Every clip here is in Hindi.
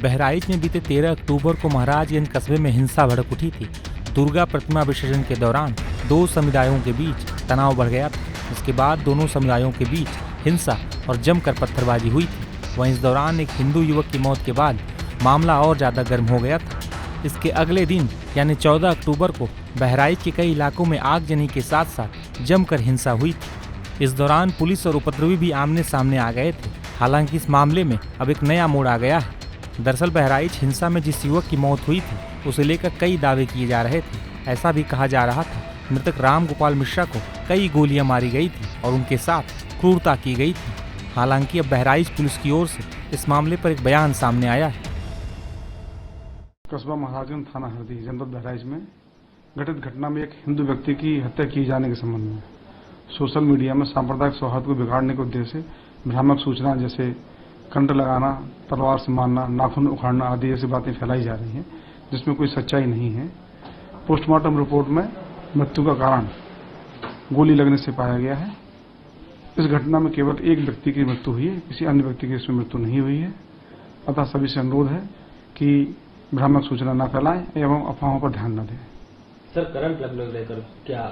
बहराइच में बीते 13 अक्टूबर को महाराजगंज कस्बे में हिंसा भड़क उठी थी। दुर्गा प्रतिमा विसर्जन के दौरान दो समुदायों के बीच तनाव बढ़ गया था। इसके बाद दोनों समुदायों के बीच हिंसा और जमकर पत्थरबाजी हुई थी। वहीं इस दौरान एक हिंदू युवक की मौत के बाद मामला और ज्यादा गर्म हो गया था। इसके अगले दिन यानी 14 अक्टूबर को बहराइच के कई इलाकों में आगजनी के साथ साथ जमकर हिंसा हुई थी। इस दौरान पुलिस और उपद्रवी भी आमने सामने आ गए थे। हालांकि इस मामले में अब एक नया मोड़ आ गया है। दरअसल बहराइच हिंसा में जिस युवक की मौत हुई थी उसे लेकर कई दावे किए जा रहे थे। ऐसा भी कहा जा रहा था मृतक राम गोपाल मिश्रा को कई गोलियां मारी गई थी और उनके साथ क्रूरता की गई थी। हालांकि अब बहराइच पुलिस की ओर से इस मामले पर एक बयान सामने आया है। कस्बा महाराजगंज थाना हरदी जनपद बहराइच में घटित घटना में एक हिंदू व्यक्ति की हत्या किए जाने के संबंध में सोशल मीडिया में सांप्रदायिक सौहार्द को बिगाड़ने के उद्देश्य से भ्रामक सूचना जैसे कंठ लगाना, तलवार से मारना, नाखून उखाड़ना आदि ऐसी बातें फैलाई जा रही हैं जिसमें कोई सच्चाई नहीं है। पोस्टमार्टम रिपोर्ट में मृत्यु का कारण गोली लगने से पाया गया है। इस घटना में केवल एक व्यक्ति की मृत्यु हुई है, किसी अन्य व्यक्ति की इसमें मृत्यु नहीं हुई है। अतः सभी से अनुरोध है कि भ्रामक सूचना न फैलाएं एवं अफवाहों पर ध्यान न दें। सर, करंट लगने को लेकर क्या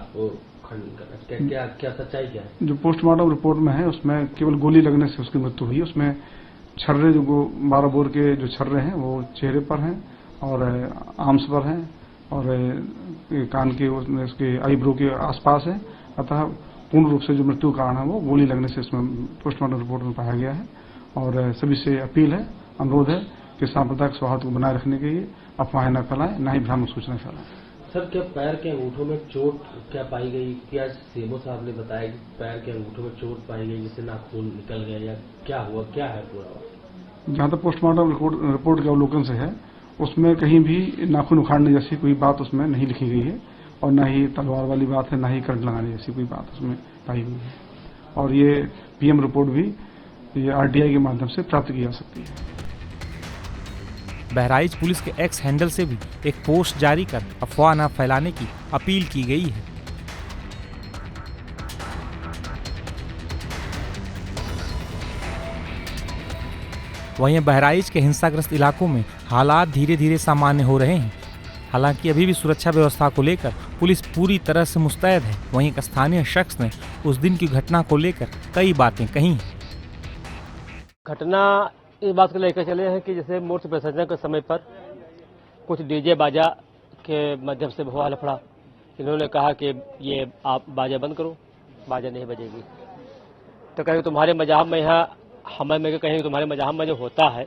खंडन करना, क्या सच्चाई क्या है? जो पोस्टमार्टम रिपोर्ट में है उसमें केवल गोली लगने से उसकी मृत्यु हुई है। उसमें छर्रे जो 12 बोर के जो छर्रे हैं वो चेहरे पर हैं और आर्म्स पर हैं और कान के उसके आईब्रो के आसपास है। अतः पूर्ण रूप से जो मृत्यु का कारण है वो गोली लगने से इसमें पोस्टमार्टम रिपोर्ट में पाया गया है। और सभी से अपील है, अनुरोध है कि सांप्रदायिक सौहार्द को बनाए रखने के लिए अफवाहें न फैलाएं, न ही भ्रामक सूचना फैलाएं। सर, क्या पैर के अंगूठों में चोट क्या पाई गई? क्या सीएमओ साहब ने बताया कि पैर के अंगूठों में चोट पाई गई जिससे नाखून निकल गया या क्या हुआ, क्या है पूरा? जहां तक पोस्टमार्टम रिपोर्ट के अवलोकन से है उसमें कहीं भी नाखून उखाड़ने जैसी कोई बात उसमें नहीं लिखी गई है और न ही तलवार वाली बात है, न ही करंट लगाने जैसी कोई बात उसमें पाई हुई है। और ये पीएम रिपोर्ट भी ये आरटीआई के माध्यम से प्राप्त की जा सकती है। बहराइच पुलिस के एक्स हैंडल से भी एक पोस्ट जारी कर अफवाह न फैलाने की अपील की गई है। वहीं बहराइच के हिंसाग्रस्त इलाकों में हालात धीरे धीरे सामान्य हो रहे हैं। हालांकि अभी भी सुरक्षा व्यवस्था को लेकर पुलिस पूरी तरह से मुस्तैद है। वहीं एक स्थानीय शख्स ने उस दिन की घटना को लेकर कई बातें कही हैं। घटना इस बात को लेकर चले हैं कि जैसे मूर्ति विसर्जन के समय पर कुछ डीजे बाजा के माध्यम से हुआ लफड़ा। इन्होंने कहा कि ये आप बाजा बंद करो, बाजा नहीं बजेगी। तो कहें तुम्हारे मजाहब में यहाँ हमें में कहेंगे तुम्हारे मजाहब में जो होता है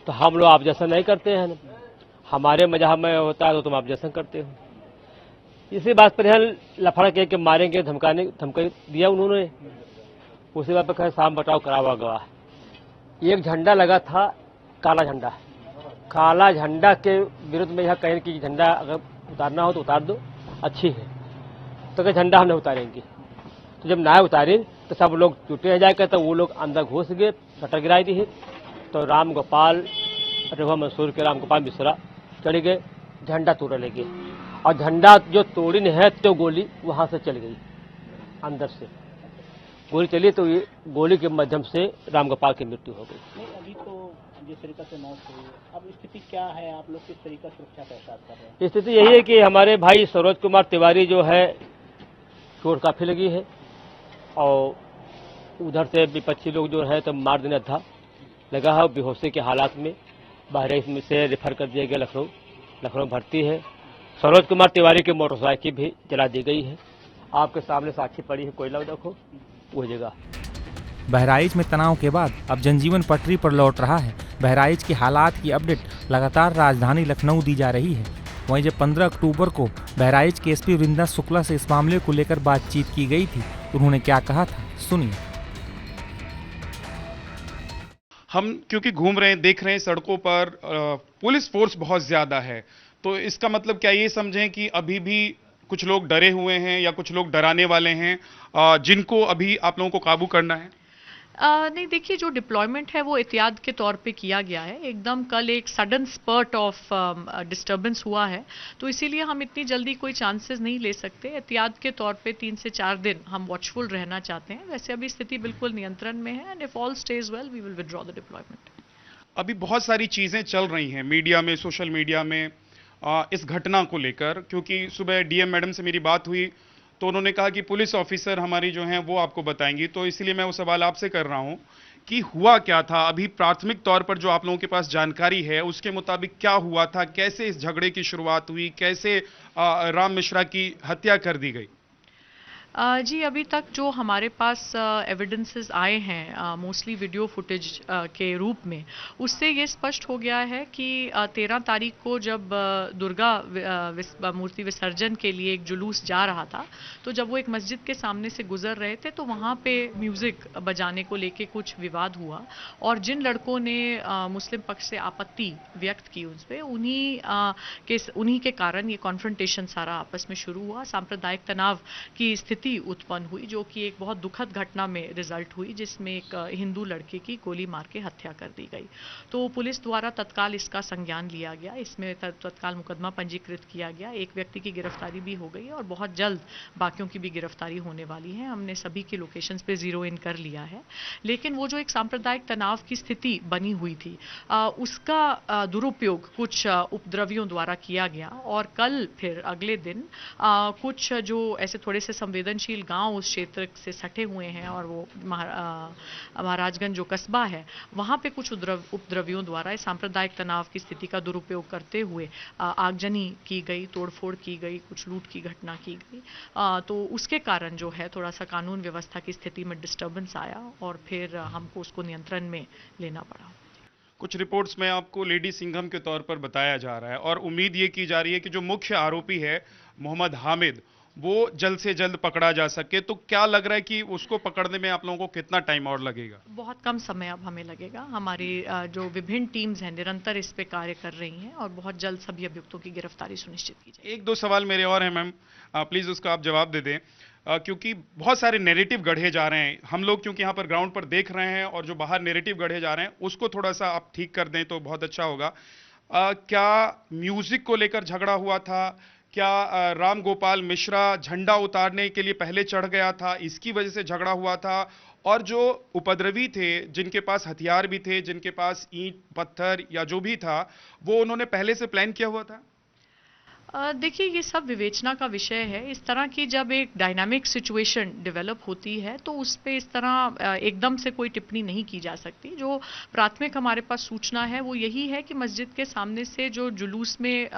तो हम लोग आप जैसा नहीं करते हैं, हमारे मजाहब में होता है तो तुम आप जैसा करते हो। इसी बात पर यहाँ लफड़ा के मारेंगे, धमकी दिया उन्होंने। उसी बात पर कहे शाम बटाव करावा गया। एक झंडा लगा था, काला झंडा। काला झंडा के विरुद्ध में यह कहें कि झंडा अगर उतारना हो तो उतार दो, अच्छी है। तो क्या झंडा हम नहीं उतारेंगे। तो जब ना उतारे तो सब लोग जुटे जाकर तो वो लोग अंदर घुस गए, शटर गिराई दी है। तो राम गोपाल रेवा मंसूर के राम गोपाल मिश्रा चढ़ गए, झंडा तोड़ लगे और झंडा जो तोड़ी नहीं है तो गोली वहां से चल गई। अंदर से गोली चली तो ये गोली के माध्यम से राम गोपाल की मृत्यु हो गई। नहीं, अभी तो जिस तरीके से मौत हुई, अब स्थिति क्या है? आप लोग किस तरीके से सुरक्षा का एहसास कर रहे हैं? स्थिति यही है कि हमारे भाई सरोज कुमार तिवारी जो है चोट काफी लगी है और उधर से विपक्षी लोग जो है तो मार देने था लगा है। बेहोशी के हालात में बहराइच में से रेफर कर दिया गया लखनऊ भर्ती है। सरोज कुमार तिवारी की मोटरसाइकिल भी जला दी गई है। आपके सामने साक्षी पड़ी है, कोयला देखो वो जगह। बहराइच में तनाव के बाद अब जनजीवन पटरी पर लौट रहा है। बहराइच के हालात की अपडेट लगातार राजधानी लखनऊ दी जा रही है। वहीं जब 15 अक्टूबर को बहराइच के एसपी वृंदा शुक्ला से इस मामले को लेकर बातचीत की गई थी, उन्होंने क्या कहा था, सुनिए। हम क्योंकि घूम रहे हैं, देख रहे हैं सड़कों पर पुलिस फोर्स बहुत ज्यादा है, तो इसका मतलब क्या ये समझें कि अभी भी कुछ लोग डरे हुए हैं या कुछ लोग डराने वाले हैं जिनको अभी आप लोगों को काबू करना है? नहीं, देखिए, जो डिप्लॉयमेंट है वो एहतियात के तौर पे किया गया है। एकदम कल एक सडन स्पर्ट ऑफ डिस्टर्बेंस हुआ है, तो इसीलिए हम इतनी जल्दी कोई चांसेस नहीं ले सकते। एहतियात के तौर पे 3 से 4 दिन हम वॉचफुल रहना चाहते हैं। वैसे अभी स्थिति बिल्कुल नियंत्रण में है and if all stage well we will withdraw the deployment. अभी बहुत सारी चीज़ें चल रही हैं मीडिया में, सोशल मीडिया में इस घटना को लेकर, क्योंकि सुबह डीएम मैडम से मेरी बात हुई तो उन्होंने कहा कि पुलिस ऑफिसर हमारी जो हैं वो आपको बताएंगी। तो इसलिए मैं वो सवाल आपसे कर रहा हूं कि हुआ क्या था, अभी प्राथमिक तौर पर जो आप लोगों के पास जानकारी है उसके मुताबिक क्या हुआ था, कैसे इस झगड़े की शुरुआत हुई, कैसे राम मिश्रा की हत्या कर दी गई? जी, अभी तक जो हमारे पास एविडेंसेस आए हैं मोस्टली वीडियो फुटेज के रूप में, उससे ये स्पष्ट हो गया है कि 13 तारीख को जब दुर्गा मूर्ति विसर्जन के लिए एक जुलूस जा रहा था, तो जब वो एक मस्जिद के सामने से गुजर रहे थे तो वहाँ पे म्यूज़िक बजाने को लेके कुछ विवाद हुआ और जिन लड़कों ने मुस्लिम पक्ष से आपत्ति व्यक्त की उस पर, उन्हीं के कारण ये कॉन्फ्रंटेशन सारा आपस में शुरू हुआ। सांप्रदायिक तनाव की स्थिति उत्पन्न हुई जो कि एक बहुत दुखद घटना में रिजल्ट हुई, जिसमें एक हिंदू लड़के की गोली मार के हत्या कर दी गई। तो पुलिस द्वारा तत्काल इसका संज्ञान लिया गया, इसमें तत्काल मुकदमा पंजीकृत किया गया, एक व्यक्ति की गिरफ्तारी भी हो गई और बहुत जल्द बाकियों की भी गिरफ्तारी होने वाली है। हमने सभी के लोकेशंस पे जीरो इन कर लिया है। लेकिन वो जो एक सांप्रदायिक तनाव की स्थिति बनी हुई थी, उसका दुरुपयोग कुछ उपद्रवियों द्वारा किया गया और कल फिर अगले दिन कुछ जो ऐसे थोड़े से संवेदनशील गांव उस क्षेत्र से सटे हुए हैं और वो महाराजगंज जो कस्बा है, वहां पे कुछ उपद्रवियों द्वारा इस सांप्रदायिक तनाव की स्थिति का दुरुपयोग करते हुए आगजनी की गई, तोड़फोड़ की गई, कुछ लूट की घटना की गई। तो उसके कारण जो है थोड़ा सा कानून व्यवस्था की स्थिति में डिस्टर्बेंस आया और फिर हमको उसको नियंत्रण में लेना पड़ा। कुछ रिपोर्ट्स में आपको लेडी सिंघम के तौर पर बताया जा रहा है और उम्मीद ये की जा रही है कि जो मुख्य आरोपी है मोहम्मद हामिद, वो जल्द से जल्द पकड़ा जा सके। तो क्या लग रहा है कि उसको पकड़ने में आप लोगों को कितना टाइम और लगेगा? बहुत कम समय अब हमें लगेगा। हमारी जो विभिन्न टीम्स हैं निरंतर इस पे कार्य कर रही हैं और बहुत जल्द सभी अभियुक्तों की गिरफ्तारी सुनिश्चित की जाएगी। एक दो सवाल मेरे और हैं मैम, प्लीज उसका आप जवाब दे दें, क्योंकि बहुत सारे नैरेटिव गढ़े जा रहे हैं। हम लोग क्योंकि यहाँ पर ग्राउंड पर देख रहे हैं और जो बाहर नैरेटिव गढ़े जा रहे हैं उसको थोड़ा सा आप ठीक कर दें तो बहुत अच्छा होगा। क्या म्यूजिक को लेकर झगड़ा हुआ था? क्या राम गोपाल मिश्रा झंडा उतारने के लिए पहले चढ़ गया था, इसकी वजह से झगड़ा हुआ था? और जो उपद्रवी थे, जिनके पास हथियार भी थे, जिनके पास ईंट पत्थर या जो भी था, वो उन्होंने पहले से प्लान किया हुआ था? देखिए, ये सब विवेचना का विषय है। इस तरह की जब एक डायनामिक सिचुएशन डेवलप होती है तो उस पे इस तरह एकदम से कोई टिप्पणी नहीं की जा सकती। जो प्राथमिक हमारे पास सूचना है वो यही है कि मस्जिद के सामने से जो जुलूस में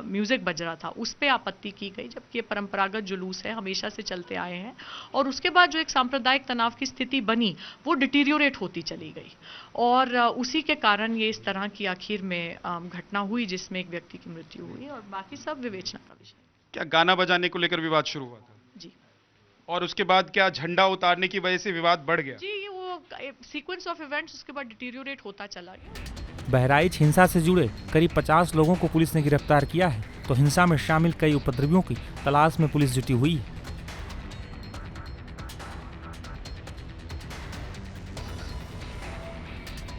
म्यूजिक बज रहा था उस पे आपत्ति की गई, जबकि ये परंपरागत जुलूस है, हमेशा से चलते आए हैं। और उसके बाद जो एक सांप्रदायिक तनाव की स्थिति बनी वो डिटीरियोरेट होती चली गई और उसी के कारण ये इस तरह की आखिर में घटना हुई जिसमें एक व्यक्ति की मृत्यु हुई और बाकी सब विवेचना का विषय। क्या गाना बजाने को लेकर विवाद शुरू हुआ था? जी। और उसके बाद क्या झंडा उतारने की वजह से विवाद बढ़ गया? जी, ये वो सीक्वेंस ऑफ इवेंट्स उसके बाद डिटीरियोरेट होता चला गया। बहराइच हिंसा से जुड़े करीब 50 लोगों को पुलिस ने गिरफ्तार किया है, तो हिंसा में शामिल कई उपद्रवियों की तलाश में पुलिस जुटी हुई है।